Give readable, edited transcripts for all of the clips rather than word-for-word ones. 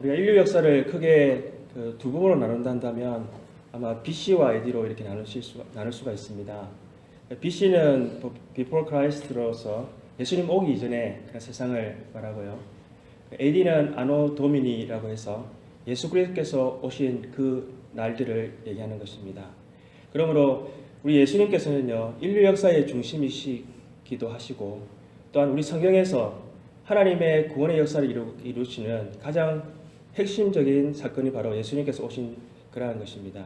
우리가 인류 역사를 크게 두 부분으로 나눈다면 아마 BC와 AD로 이렇게 나눌 수가 있습니다. BC는 Before Christ로서 예수님 오기 이전에 세상을 말하고요. AD는 아노 도미니라고 해서 예수 그리스도께서 오신 그 날들을 얘기하는 것입니다. 그러므로 우리 예수님께서는요, 인류 역사의 중심이시기도 하시고 또한 우리 성경에서 하나님의 구원의 역사를 이루시는 가장 핵심적인 사건이 바로 예수님께서 오신 그러한 것입니다.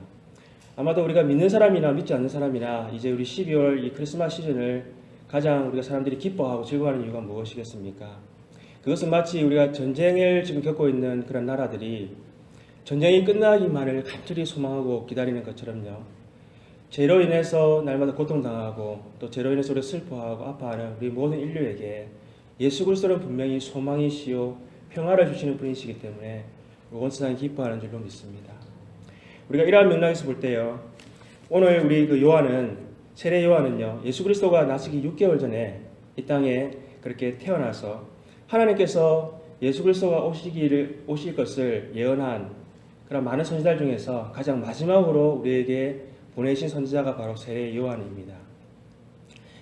아마도 우리가 믿는 사람이나 믿지 않는 사람이나 이제 우리 12월 이 크리스마스 시즌을 가장 우리가 사람들이 기뻐하고 즐거워하는 이유가 무엇이겠습니까? 그것은 마치 우리가 전쟁을 지금 겪고 있는 그런 나라들이 전쟁이 끝나기만을 간절히 소망하고 기다리는 것처럼요. 죄로 인해서 날마다 고통당하고 또 죄로 인해서 우리가 슬퍼하고 아파하는 우리 모든 인류에게 예수 그리스도는 분명히 소망이시요 평화를 주시는 분이시기 때문에 온 세상이 기뻐하는 줄로 믿습니다. 우리가 이러한 맥락에서 볼 때요, 오늘 우리 요한은 세례 요한은요, 예수 그리스도가 나시기 6개월 전에 이 땅에 그렇게 태어나서 하나님께서 예수 그리스도가 오실 것을 예언한 그런 많은 선지자들 중에서 가장 마지막으로 우리에게 보내신 선지자가 바로 세례 요한입니다.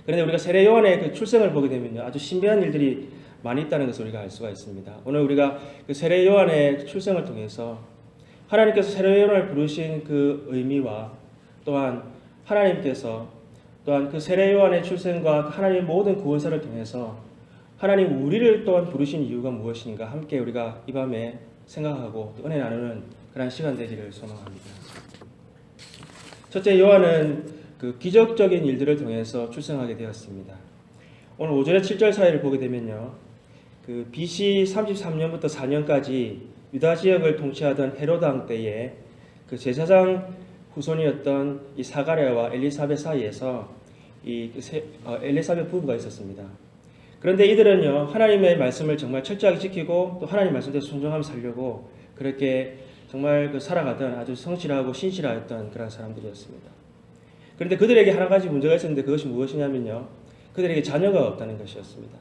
그런데 우리가 세례 요한의 그 출생을 보게 되면요, 아주 신비한 일들이 많이 있다는 것을 우리가 알 수가 있습니다. 오늘 우리가 그 세례 요한의 출생을 통해서 하나님께서 세례 요한을 부르신 그 의미와 또한 하나님께서 또한 그 세례 요한의 출생과 하나님의 모든 구원사를 통해서 하나님 우리를 또한 부르신 이유가 무엇인가 함께 우리가 이 밤에 생각하고 또 은혜 나누는 그런 시간 되기를 소망합니다. 첫째, 요한은 그 기적적인 일들을 통해서 출생하게 되었습니다. 오늘 5절에 7절 사이를 보게 되면요, 그 BC 33년부터 4년까지 유다 지역을 통치하던 헤로드 왕 때에 그 제사장 후손이었던 이 사가랴와 엘리사벳 사이에서 엘리사벳 부부가 있었습니다. 그런데 이들은요, 하나님의 말씀을 정말 철저하게 지키고 또 하나님 말씀대로 순종하며 살려고 그렇게 정말 살아가던 아주 성실하고 신실하였던 그런 사람들이었습니다. 그런데 그들에게 한 가지 문제가 있었는데 그것이 무엇이냐면요, 그들에게 자녀가 없다는 것이었습니다.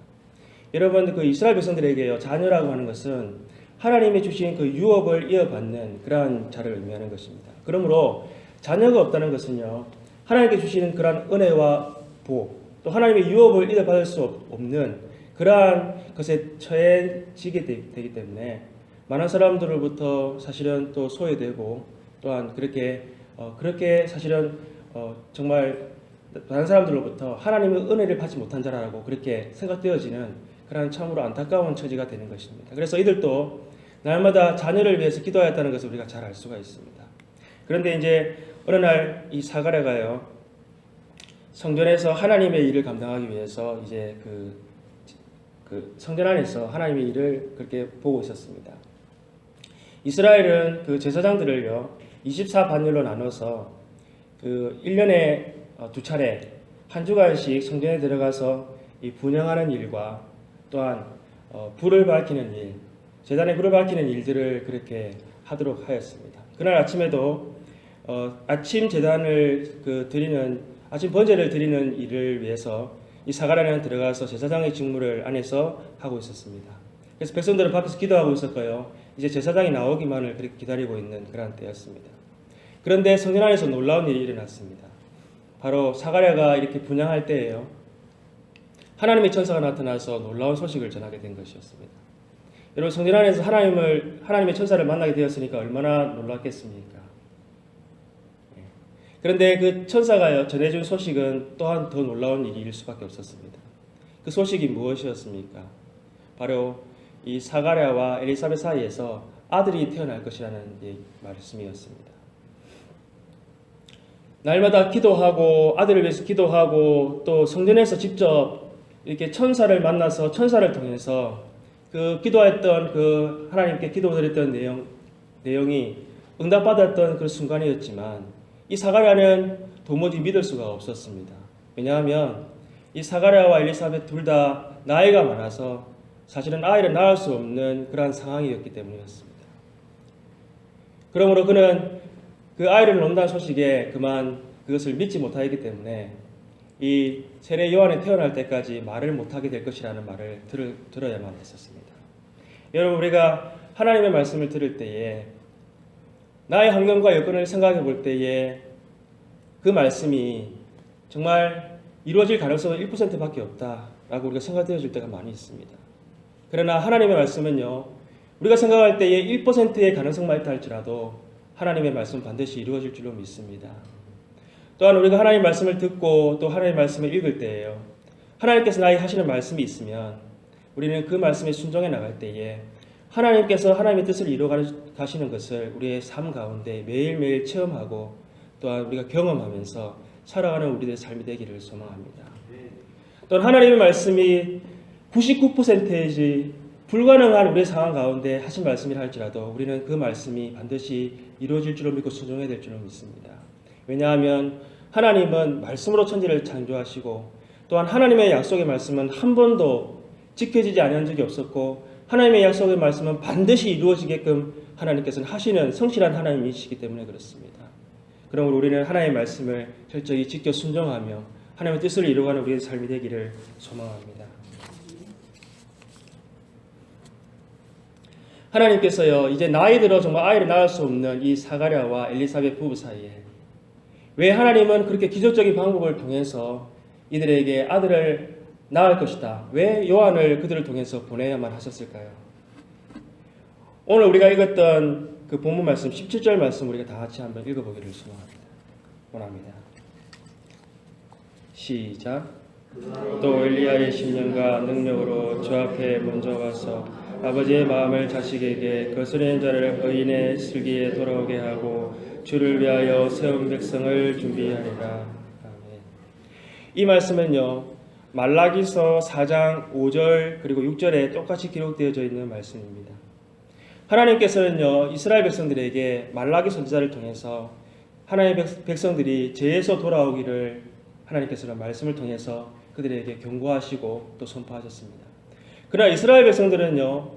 여러분, 그 이스라엘 백성들에게요, 자녀라고 하는 것은 하나님이 주신 그 유업을 이어받는 그러한 자를 의미하는 것입니다. 그러므로 자녀가 없다는 것은요, 하나님께 주시는 그러한 은혜와 복, 또 하나님의 유업을 이어받을 수 없는 그러한 것에 처해지게 되기 때문에 많은 사람들로부터 사실은 또 소외되고 또한 그렇게 사실은 정말 다른 사람들로부터 하나님의 은혜를 받지 못한 자라고 그렇게 생각되어지는 그런 참으로 안타까운 처지가 되는 것입니다. 그래서 이들도 날마다 자녀를 위해서 기도하였다는 것을 우리가 잘 알 수가 있습니다. 그런데 이제 어느 날 이 사가랴가요, 성전에서 하나님의 일을 감당하기 위해서 이제 그 성전 안에서 하나님의 일을 그렇게 보고 있었습니다. 이스라엘은 그 제사장들을요, 24반열로 나눠서 그 1년에 두 차례 한 주간씩 성전에 들어가서 이 분향하는 일과 또한 불을 밝히는 일, 제단에 불을 밝히는 일들을 그렇게 하도록 하였습니다. 그날 아침에도 아침 제단을 아침 번제를 드리는 일을 위해서 이 사가랴는 들어가서 제사장의 직무를 안에서 하고 있었습니다. 그래서 백성들은 밖에서 기도하고 있었고요, 이제 제사장이 나오기만을 그렇게 기다리고 있는 그런 때였습니다. 그런데 성전 안에서 놀라운 일이 일어났습니다. 바로 사가랴가 이렇게 분향할 때예요, 하나님의 천사가 나타나서 놀라운 소식을 전하게 된 것이었습니다. 여러분, 성전 안에서 하나님의 천사를 만나게 되었으니까 얼마나 놀랐겠습니까? 그런데 그 천사가 전해준 소식은 또한 더 놀라운 일일 수밖에 없었습니다. 그 소식이 무엇이었습니까? 바로 이 사가랴와 엘리사벳 사이에서 아들이 태어날 것이라는 말씀이었습니다. 날마다 기도하고 아들을 위해서 기도하고 또 성전에서 직접 이렇게 천사를 만나서 천사를 통해서 그 기도했던 그 하나님께 기도드렸던 내용이 응답받았던 그 순간이었지만 이 사가랴는 도무지 믿을 수가 없었습니다. 왜냐하면 이 사가랴와 엘리사벳 둘 다 나이가 많아서 사실은 아이를 낳을 수 없는 그러한 상황이었기 때문이었습니다. 그러므로 그는 그 아이를 낳는다는 소식에 그만 그것을 믿지 못하기 때문에 이 세례 요한이 태어날 때까지 말을 못하게 될 것이라는 말을 들어야만 했었습니다. 여러분, 우리가 하나님의 말씀을 들을 때에 나의 환경과 여건을 생각해 볼 때에 그 말씀이 정말 이루어질 가능성은 1%밖에 없다라고 우리가 생각되어질 때가 많이 있습니다. 그러나 하나님의 말씀은요, 우리가 생각할 때에 1%의 가능성만 있다 할지라도 하나님의 말씀은 반드시 이루어질 줄로 믿습니다. 또한 우리가 하나님의 말씀을 듣고 또 하나님의 말씀을 읽을 때에요, 하나님께서 나에게 하시는 말씀이 있으면 우리는 그 말씀에 순종해 나갈 때에 하나님께서 하나님의 뜻을 이루어 가시는 것을 우리의 삶 가운데 매일매일 체험하고 또한 우리가 경험하면서 살아가는 우리들의 삶이 되기를 소망합니다. 또한 하나님의 말씀이 99%이지 불가능한 우리의 상황 가운데 하신 말씀이라 할지라도 우리는 그 말씀이 반드시 이루어질 줄로 믿고 순종해야 될 줄로 믿습니다. 왜냐하면 하나님은 말씀으로 천지를 창조하시고 또한 하나님의 약속의 말씀은 한 번도 지켜지지 않은 적이 없었고 하나님의 약속의 말씀은 반드시 이루어지게끔 하나님께서는 하시는 성실한 하나님이시기 때문에 그렇습니다. 그러므로 우리는 하나님의 말씀을 철저히 지켜 순종하며 하나님의 뜻을 이루어가는 우리의 삶이 되기를 소망합니다. 하나님께서요, 이제 나이 들어 정말 아이를 낳을 수 없는 이 사가랴와 엘리사벳 부부 사이에 왜 하나님은 그렇게 기적적인 방법을 통해서 이들에게 아들을 낳을 것이다, 왜 요한을 그들을 통해서 보내야만 하셨을까요? 오늘 우리가 읽었던 그 본문 말씀 17절 말씀 우리가 다 같이 한번 읽어보기를 원합니다. 시작. 또 엘리야의 심령과 능력으로 주 앞에 먼저 와서 아버지의 마음을 자식에게 거스르는 자를 의인의 슬기에 돌아오게 하고 주를 위하여 세운 백성을 준비하리라. 아멘. 이 말씀은요, 말라기서 4장 5절 그리고 6절에 똑같이 기록되어져 있는 말씀입니다. 하나님께서는요, 이스라엘 백성들에게 말라기 선지자를 통해서 하나님의 백성들이 죄에서 돌아오기를 하나님께서는 말씀을 통해서 그들에게 경고하시고 또 선포하셨습니다. 그러나 이스라엘 백성들은요,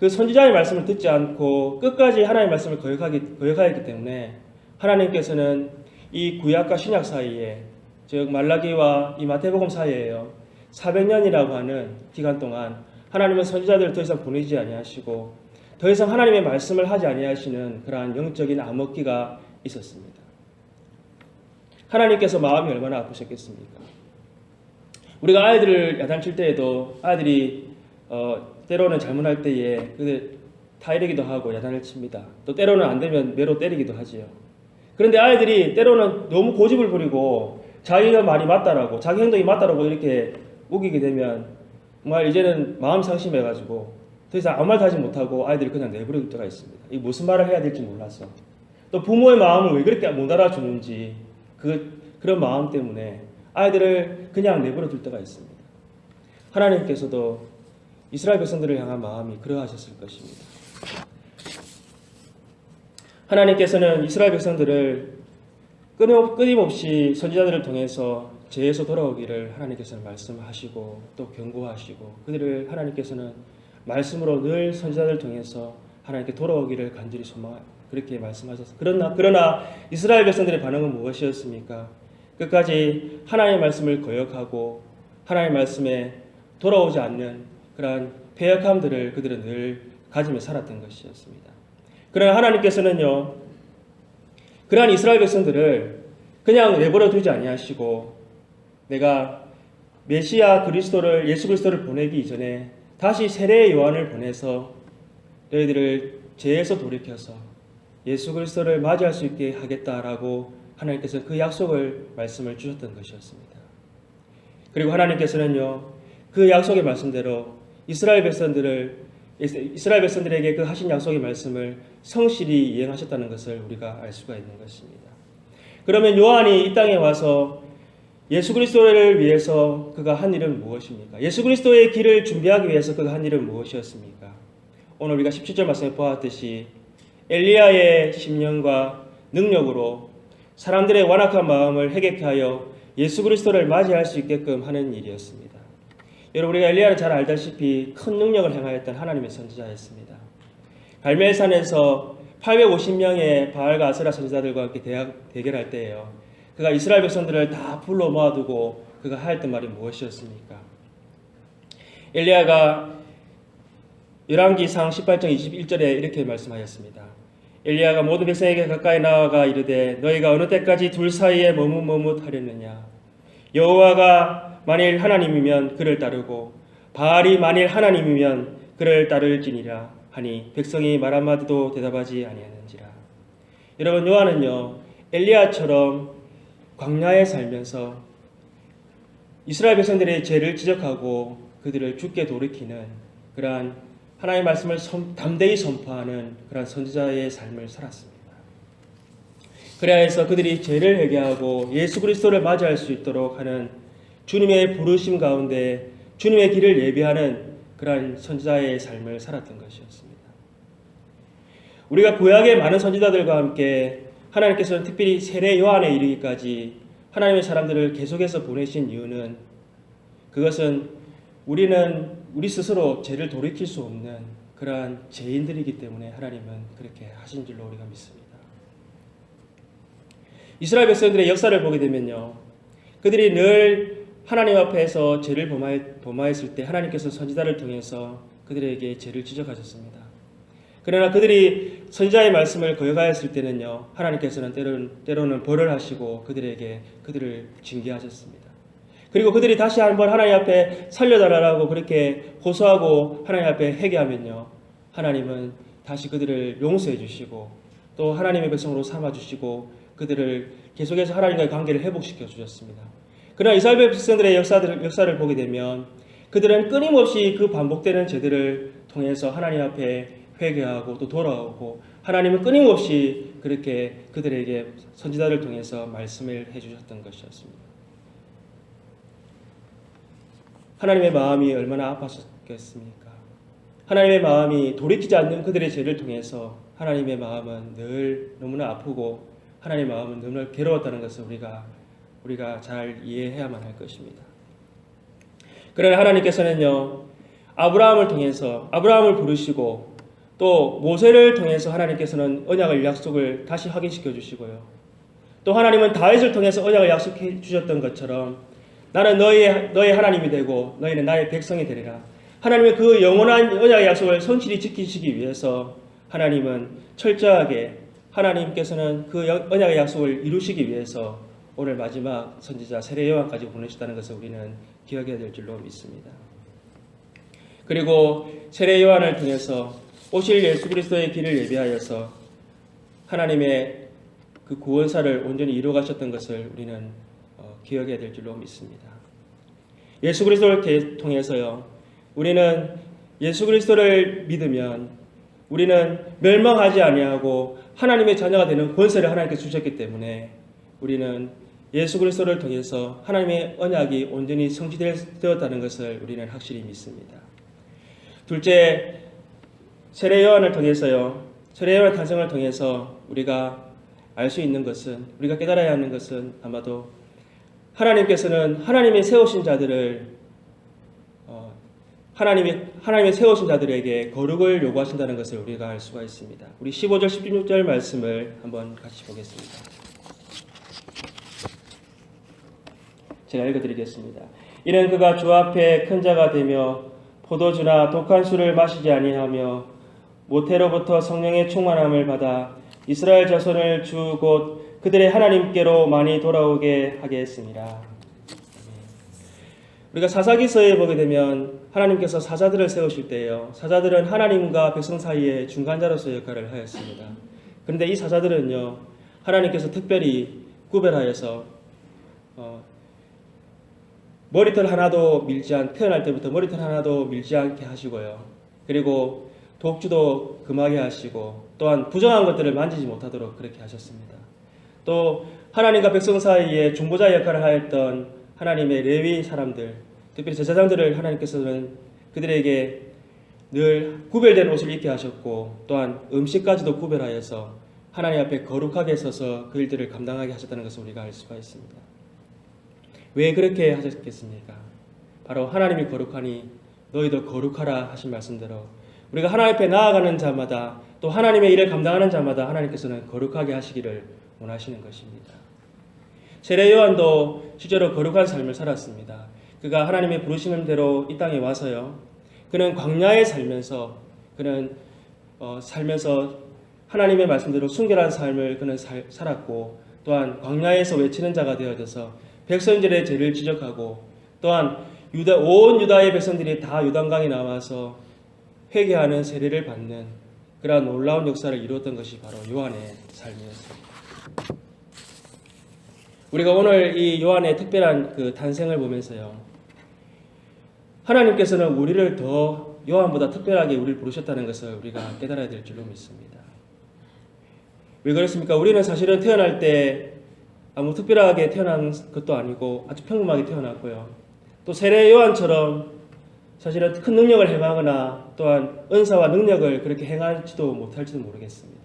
그 선지자의 말씀을 듣지 않고 끝까지 하나님의 말씀을 거역하였기 때문에 하나님께서는 이 구약과 신약 사이에, 즉 말라기와 이 마태복음 사이에요, 400년이라고 하는 기간 동안 하나님은 선지자들을 더 이상 보내지 아니하시고 더 이상 하나님의 말씀을 하지 아니하시는 그러한 영적인 암흑기가 있었습니다. 하나님께서 마음이 얼마나 아프셨겠습니까? 우리가 아이들을 야단칠 때에도 아이들이 때로는 잘못할 때에 타이르기도 하고 야단을 칩니다. 또 때로는 안 되면 매로 때리기도 하지요. 그런데 아이들이 때로는 너무 고집을 부리고 자기가 말이 맞다라고, 자기 행동이 맞다라고 이렇게 우기게 되면 정말 이제는 마음 상심해가지고 더 이상 아무 말도 하지 못하고 아이들이 그냥 내버려둘 때가 있습니다. 이 무슨 말을 해야 될지 몰라서, 또 부모의 마음을 왜 그렇게 못 알아주는지 그런 마음 때문에 아이들을 그냥 내버려둘 때가 있습니다. 하나님께서도 이스라엘 백성들을 향한 마음이 그러하셨을 것입니다. 하나님께서는 이스라엘 백성들을 끊임없이 선지자들을 통해서 죄에서 돌아오기를 하나님께서는 말씀하시고 또 경고하시고 그들을 하나님께서는 말씀으로 늘 선지자들을 통해서 하나님께 돌아오기를 간절히 그렇게 말씀하셨습니다. 그러나 이스라엘 백성들의 반응은 무엇이었습니까? 끝까지 하나님의 말씀을 거역하고 하나님의 말씀에 돌아오지 않는 그러한 패역함들을 그들은 늘 가지며 살았던 것이었습니다. 그러나 하나님께서는요, 그러한 이스라엘 백성들을 그냥 내버려 두지 아니하시고 내가 메시아 그리스도를, 예수 그리스도를 보내기 이전에 다시 세례의 요한을 보내서 너희들을 죄에서 돌이켜서 예수 그리스도를 맞이할 수 있게 하겠다라고 하나님께서 그 약속을 말씀을 주셨던 것이었습니다. 그리고 하나님께서는요, 그 약속의 말씀대로 이스라엘 백성들에게 그 하신 약속의 말씀을 성실히 이행하셨다는 것을 우리가 알 수가 있는 것입니다. 그러면 요한이 이 땅에 와서 예수 그리스도를 위해서 그가 한 일은 무엇입니까? 예수 그리스도의 길을 준비하기 위해서 그가 한 일은 무엇이었습니까? 오늘 우리가 17절 말씀에 보았듯이 엘리야의 심령과 능력으로 사람들의 완악한 마음을 해결케 하여 예수 그리스도를 맞이할 수 있게끔 하는 일이었습니다. 여러분, 우리가 엘리야는 잘 알다시피 큰 능력을 행하였던 하나님의 선지자였습니다. 갈멜산에서 850명의 바알과 아세라 선지자들과 함께 대결할 때예요, 그가 이스라엘 백성들을 다 불러 모아두고 그가 하였던 말이 무엇이었습니까? 엘리야가 열왕기상 18장 21절에 이렇게 말씀하였습니다. 엘리야가 모든 백성에게 가까이 나아가 이르되 너희가 어느 때까지 둘 사이에 머뭇머뭇하려느냐. 여호와가 만일 하나님이면 그를 따르고 바알이 만일 하나님이면 그를 따를지니라 하니 백성이 말 한마디도 대답하지 아니하는지라. 여러분, 요한은요 엘리야처럼 광야에 살면서 이스라엘 백성들의 죄를 지적하고 그들을 죽게 돌이키는 그러한 하나님의 말씀을 담대히 선포하는 그러한 선지자의 삶을 살았습니다. 그래야 해서 그들이 죄를 회개하고 예수 그리스도를 맞이할 수 있도록 하는 주님의 부르심 가운데 주님의 길을 예비하는 그러한 선지자의 삶을 살았던 것이었습니다. 우리가 구약의 많은 선지자들과 함께 하나님께서는 특별히 세례 요한에 이르기까지 하나님의 사람들을 계속해서 보내신 이유는 그것은 우리 스스로 죄를 돌이킬 수 없는 그러한 죄인들이기 때문에 하나님은 그렇게 하신 줄로 우리가 믿습니다. 이스라엘 백성들의 역사를 보게 되면요, 그들이 늘 하나님 앞에서 죄를 범하였을 때 하나님께서 선지자를 통해서 그들에게 죄를 지적하셨습니다. 그러나 그들이 선지자의 말씀을 거역하였을 때는요, 하나님께서는 때로는 벌을 하시고 그들을 징계하셨습니다. 그리고 그들이 다시 한번 하나님 앞에 살려달라고 그렇게 호소하고 하나님 앞에 회개하면요, 하나님은 다시 그들을 용서해 주시고 또 하나님의 백성으로 삼아 주시고 그들을 계속해서 하나님과의 관계를 회복시켜 주셨습니다. 그러나 이스라엘 백성들의 역사를 보게 되면 그들은 끊임없이 그 반복되는 죄들을 통해서 하나님 앞에 회개하고 또 돌아오고 하나님은 끊임없이 그렇게 그들에게 선지자를 통해서 말씀을 해주셨던 것이었습니다. 하나님의 마음이 얼마나 아팠겠습니까? 하나님의 마음이 돌이키지 않는 그들의 죄를 통해서 하나님의 마음은 늘 너무나 아프고 하나님의 마음은 너무나 괴로웠다는 것을 우리가 잘 이해해야만 할 것입니다. 그러나 하나님께서는요, 아브라함을 통해서 아브라함을 부르시고 또 모세를 통해서 하나님께서는 언약을 약속을 다시 확인시켜 주시고요. 또 하나님은 다윗을 통해서 언약을 약속해 주셨던 것처럼 나는 너의 하나님이 되고 너희는 나의 백성이 되리라. 하나님의 그 영원한 언약의 약속을 성실히 지키시기 위해서 하나님은 철저하게 하나님께서는 그 언약의 약속을 이루시기 위해서 오늘 마지막 선지자 세례 요한까지 보내셨다는 것을 우리는 기억해야 될 줄로 믿습니다. 그리고 세례 요한을 통해서 오실 예수 그리스도의 길을 예비하여서 하나님의 그 구원사를 온전히 이루어가셨던 것을 우리는 기억해야 될 줄로 믿습니다. 예수 그리스도를 통해서요, 우리는 예수 그리스도를 믿으면 우리는 멸망하지 아니하고 하나님의 자녀가 되는 권세를 하나님께서 주셨기 때문에 우리는 예수 그리스도를 통해서 하나님의 언약이 온전히 성취되었다는 것을 우리는 확실히 믿습니다. 둘째, 세례 요한을 통해서요, 세례 요한 탄생을 통해서 우리가 알 수 있는 것은, 우리가 깨달아야 하는 것은 아마도 하나님께서는 하나님의 세우신 자들을 하나님의 세우신 자들에게 거룩을 요구하신다는 것을 우리가 알 수가 있습니다. 우리 15절 16절 말씀을 한번 같이 보겠습니다. 제가 읽어드리겠습니다. 이는 그가 주 앞에 큰 자가 되며 포도주나 독한 술을 마시지 아니하며 모태로부터 성령의 충만함을 받아 이스라엘 자손을 주 곧 그들의 하나님께로 많이 돌아오게 하게 했습니다. 우리가 사사기서에 보게 되면 하나님께서 사자들을 세우실 때요, 사자들은 하나님과 백성 사이의 중간자로서 역할을 하였습니다. 그런데 이 사자들은요, 하나님께서 특별히 구별하여서 머리털 하나도 태어날 때부터 머리털 하나도 밀지 않게 하시고요, 그리고 독주도 금하게 하시고 또한 부정한 것들을 만지지 못하도록 그렇게 하셨습니다. 또 하나님과 백성 사이에 중보자 역할을 하였던 하나님의 레위 사람들, 특별히 제사장들을 하나님께서는 그들에게 늘 구별된 옷을 입게 하셨고 또한 음식까지도 구별하여서 하나님 앞에 거룩하게 서서 그 일들을 감당하게 하셨다는 것을 우리가 알 수가 있습니다. 왜 그렇게 하셨겠습니까? 바로 하나님이 거룩하니 너희도 거룩하라 하신 말씀대로 우리가 하나님 앞에 나아가는 자마다 또 하나님의 일을 감당하는 자마다 하나님께서는 거룩하게 하시기를 원하시는 것입니다. 세례 요한도 실제로 거룩한 삶을 살았습니다. 그가 하나님의 부르시는 대로 이 땅에 와서요, 그는 광야에 살면서 그는 살면서 하나님의 말씀대로 순결한 삶을 그는 살았고, 또한 광야에서 외치는 자가 되어져서 백성들의 죄를 지적하고, 또한 온 유다의 백성들이 다 요단강에 나와서 회개하는 세례를 받는 그러한 놀라운 역사를 이루었던 것이 바로 요한의 삶이었습니다. 우리가 오늘 이 요한의 특별한 그 탄생을 보면서요, 하나님께서는 우리를 더 요한보다 특별하게 우리를 부르셨다는 것을 우리가 깨달아야 될 줄로 믿습니다. 왜 그렇습니까? 우리는 사실은 태어날 때 아무 특별하게 태어난 것도 아니고 아주 평범하게 태어났고요. 또 세례 요한처럼 사실은 큰 능력을 행하거나 또한 은사와 능력을 그렇게 행할지도 못할지도 모르겠습니다.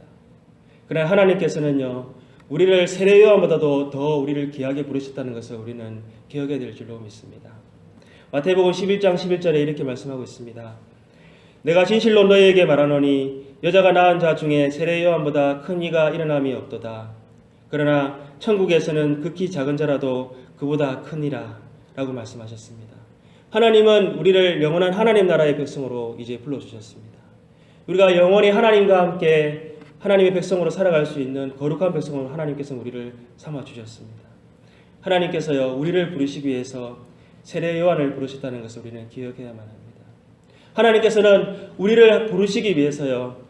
그러나 하나님께서는요, 우리를 세례 요한보다도 더 우리를 귀하게 부르셨다는 것을 우리는 기억해야 될 줄로 믿습니다. 마태복음 11장 11절에 이렇게 말씀하고 있습니다. 내가 진실로 너희에게 말하노니 여자가 낳은 자 중에 세례 요한보다 큰 이가 일어남이 없도다. 그러나 천국에서는 극히 작은 자라도 그보다 크니라 라고 말씀하셨습니다. 하나님은 우리를 영원한 하나님 나라의 백성으로 이제 불러주셨습니다. 우리가 영원히 하나님과 함께 하나님의 백성으로 살아갈 수 있는 거룩한 백성으로 하나님께서 우리를 삼아주셨습니다. 하나님께서요, 우리를 부르시기 위해서 세례 요한을 부르셨다는 것을 우리는 기억해야만 합니다. 하나님께서는 우리를 부르시기 위해서요,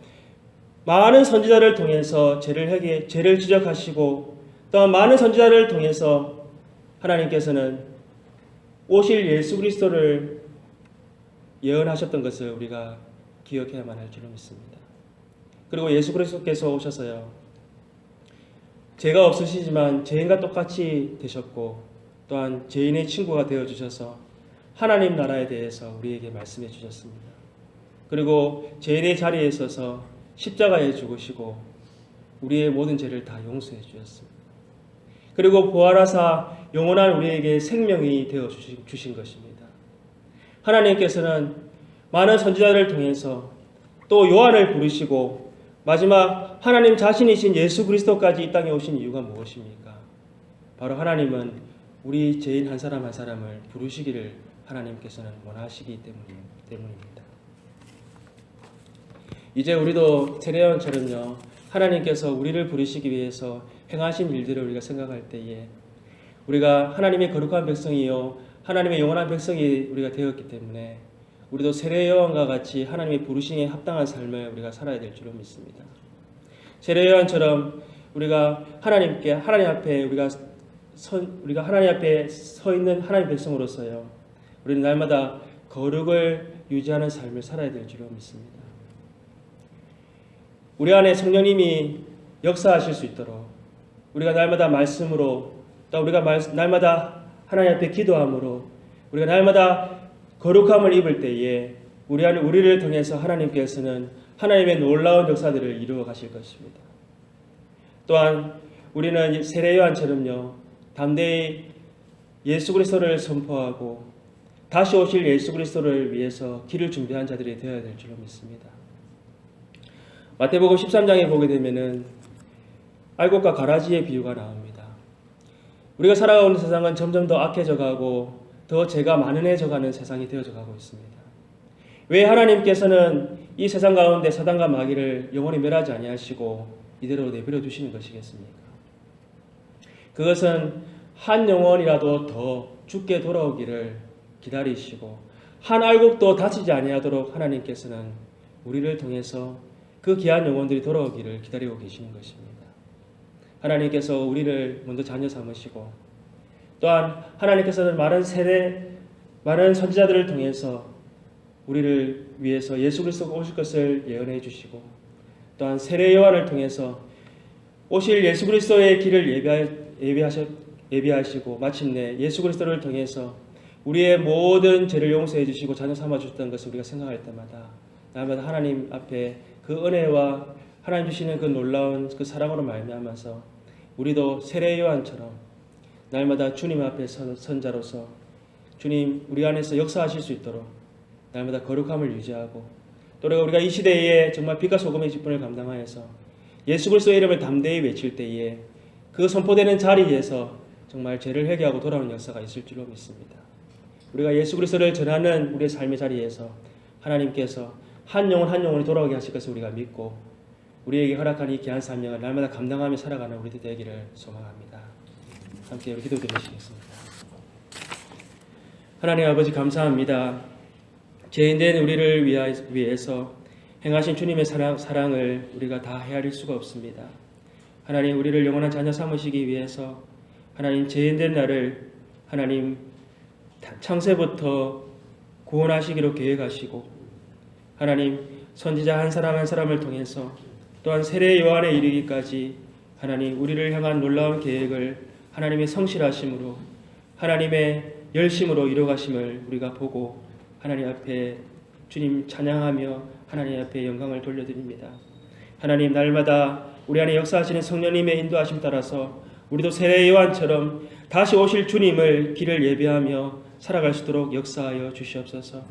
많은 선지자를 통해서 죄를 지적하시고, 또 많은 선지자를 통해서 하나님께서는 오실 예수 그리스도를 예언하셨던 것을 우리가 기억해야만 할 줄로 믿습니다. 그리고 예수 그리스도께서 오셔서요, 죄가 없으시지만 죄인과 똑같이 되셨고, 또한 죄인의 친구가 되어주셔서 하나님 나라에 대해서 우리에게 말씀해 주셨습니다. 그리고 죄인의 자리에 있어서 십자가에 죽으시고 우리의 모든 죄를 다 용서해 주셨습니다. 그리고 부활하사 영원한 우리에게 생명이 되어 주신 것입니다. 하나님께서는 많은 선지자를 통해서 또 요한을 부르시고 마지막 하나님 자신이신 예수 그리스도까지 이 땅에 오신 이유가 무엇입니까? 바로 하나님은 우리 죄인 한 사람 한 사람을 부르시기를 하나님께서는 원하시기 때문입니다. 이제 우리도 세례요한처럼요, 하나님께서 우리를 부르시기 위해서 행하신 일들을 우리가 생각할 때에 우리가 하나님의 거룩한 백성이요 하나님의 영원한 백성이 우리가 되었기 때문에 우리도 세례요한과 같이 하나님의 부르심에 합당한 삶을 우리가 살아야 될 줄로 믿습니다. 세례요한처럼 우리가 하나님 앞에 우리가 하나님 앞에 서 있는 하나님 백성으로서요, 우리는 날마다 거룩을 유지하는 삶을 살아야 될 줄로 믿습니다. 우리 안에 성령님이 역사하실 수 있도록 우리가 날마다 말씀으로, 또 우리가 날마다 하나님 앞에 기도함으로 우리가 날마다 거룩함을 입을 때에 우리를 통해서 하나님께서는 하나님의 놀라운 역사들을 이루어 가실 것입니다. 또한 우리는 세례요한처럼요, 담대히 예수 그리스도를 선포하고 다시 오실 예수 그리스도를 위해서 길을 준비한 자들이 되어야 될 줄로 믿습니다. 마태복음 13장에 보게 되면은 알곡과 가라지의 비유가 나옵니다. 우리가 살아가는 세상은 점점 더 악해져 가고 더 죄가 만연해져 가는 세상이 되어져 가고 있습니다. 왜 하나님께서는 이 세상 가운데 사단과 마귀를 영원히 멸하지 아니하시고 이대로 내버려 두시는 것이겠습니까? 그것은 한 영혼이라도 더 죽게 돌아오기를 기다리시고 한 알곡도 다치지 아니하도록 하나님께서는 우리를 통해서 그 귀한 영혼들이 돌아오기를 기다리고 계시는 것입니다. 하나님께서 우리를 먼저 자녀 삼으시고 또한 하나님께서는 많은 선지자들을 통해서 우리를 위해서 예수 그리스도가 오실 것을 예언해 주시고 또한 세례 요한을 통해서 오실 예수 그리스도의 길을 예비하시고 마침내 예수 그리스도를 통해서 우리의 모든 죄를 용서해 주시고 자녀 삼아 주셨다는 것을 우리가 생각할 때마다 날마다 하나님 앞에 그 은혜와 하나님 주시는 그 놀라운 그 사랑으로 말미암아서 우리도 세례 요한처럼 날마다 주님 앞에 선자로서 주님 우리 안에서 역사하실 수 있도록 날마다 거룩함을 유지하고 또 우리가 이 시대에 정말 빛과 소금의 직분을 감당하여서 예수 그리스도의 이름을 담대히 외칠 때에 그 선포되는 자리에서 정말 죄를 회개하고 돌아오는 역사가 있을 줄로 믿습니다. 우리가 예수 그리스도를 전하는 우리의 삶의 자리에서 하나님께서 한 영혼 한 영혼이 돌아오게 하실 것을 우리가 믿고 우리에게 허락한 이 귀한 사명을 날마다 감당하며 살아가는 우리들 되기를 소망합니다. 함께 우리 기도드리시겠습니다. 하나님 아버지 감사합니다. 죄인된 우리를 위해서 행하신 주님의 사랑을 우리가 다 헤아릴 수가 없습니다. 하나님 우리를 영원한 자녀 삼으시기 위해서 하나님 죄인된 나를 하나님 창세부터 구원하시기로 계획하시고 하나님 선지자 한 사람 한 사람을 통해서 또한 세례 요한에 이르기까지 하나님 우리를 향한 놀라운 계획을 하나님의 성실하심으로 하나님의 열심으로 이루어가심을 우리가 보고 하나님 앞에 주님 찬양하며 하나님 앞에 영광을 돌려드립니다. 하나님 날마다 우리 안에 역사하시는 성령님의 인도하심 따라서 우리도 세례 요한처럼 다시 오실 주님을 길을 예비하며 살아갈 수 있도록 역사하여 주시옵소서.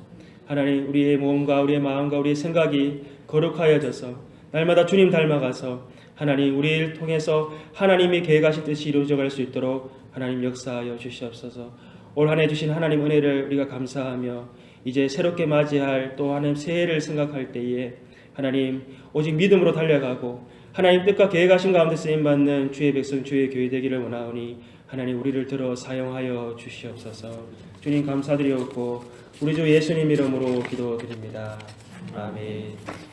하나님 우리의 몸과 우리의 마음과 우리의 생각이 거룩하여져서 날마다 주님 닮아가서 하나님 우리를 통해서 하나님이 계획하신 뜻이 이루어져갈 수 있도록 하나님 역사하여 주시옵소서. 올 한 해 주신 하나님 은혜를 우리가 감사하며 이제 새롭게 맞이할 또 하나님 새해를 생각할 때에 하나님 오직 믿음으로 달려가고 하나님 뜻과 계획하신 가운데 쓰임받는 주의 백성 주의 교회 되기를 원하오니 하나님 우리를 들어 사용하여 주시옵소서. 주님 감사드리옵고 우리 주 예수님 이름으로 기도드립니다. 아멘.